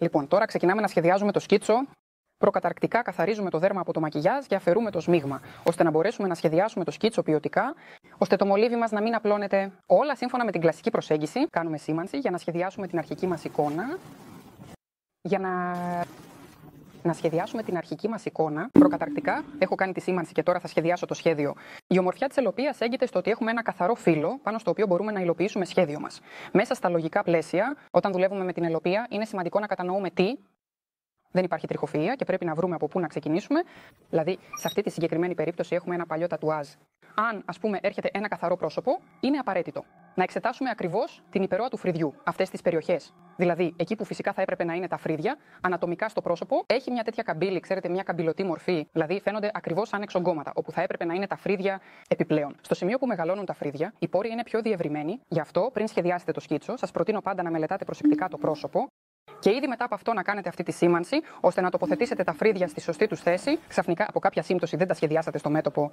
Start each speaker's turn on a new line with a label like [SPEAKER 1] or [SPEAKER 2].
[SPEAKER 1] Λοιπόν, τώρα ξεκινάμε να σχεδιάζουμε το σκίτσο. Προκαταρκτικά καθαρίζουμε το δέρμα από το μακιγιάζ και αφαιρούμε το σμίγμα, ώστε να μπορέσουμε να σχεδιάσουμε το σκίτσο ποιοτικά, ώστε το μολύβι μας να μην απλώνεται. Όλα σύμφωνα με την κλασική προσέγγιση. Κάνουμε σήμανση για να σχεδιάσουμε την αρχική μας εικόνα. Για να σχεδιάσουμε την αρχική μας εικόνα, προκαταρκτικά έχω κάνει τη σήμανση και τώρα θα σχεδιάσω το σχέδιο. Η ομορφιά της ελοπίας έγκυται στο ότι έχουμε ένα καθαρό φύλλο πάνω στο οποίο μπορούμε να υλοποιήσουμε σχέδιο μας. Μέσα στα λογικά πλαίσια, όταν δουλεύουμε με την ελοπία, είναι σημαντικό να κατανοούμε τι. Δεν υπάρχει τριχοφυΐα και πρέπει να βρούμε από πού να ξεκινήσουμε. Δηλαδή, σε αυτή τη συγκεκριμένη περίπτωση έχουμε ένα παλιό τατουάζ. Αν, ας πούμε, έρχεται ένα καθαρό πρόσωπο, είναι απαραίτητο να εξετάσουμε ακριβώς την υπερόα του φρυδιού, αυτές τις περιοχές. Δηλαδή, εκεί που φυσικά θα έπρεπε να είναι τα φρύδια, ανατομικά στο πρόσωπο έχει μια τέτοια καμπύλη, ξέρετε, μια καμπυλωτή μορφή. Δηλαδή, φαίνονται ακριβώς σαν εξογκώματα, όπου θα έπρεπε να είναι τα φρύδια επιπλέον. Στο σημείο που μεγαλώνουν τα φρύδια, οι πόροι είναι πιο διευρυμένοι. Γι' αυτό, πριν σχεδιάσετε το σκίτσο, σας προτείνω πάντα να μελετάτε προσεκτικά το πρόσωπο. Και ήδη μετά από αυτό να κάνετε αυτή τη σήμανση, ώστε να τοποθετήσετε τα φρύδια στη σωστή τους θέση. Ξαφνικά από κάποια σύμπτωση δεν τα σχεδιάσατε στο μέτωπο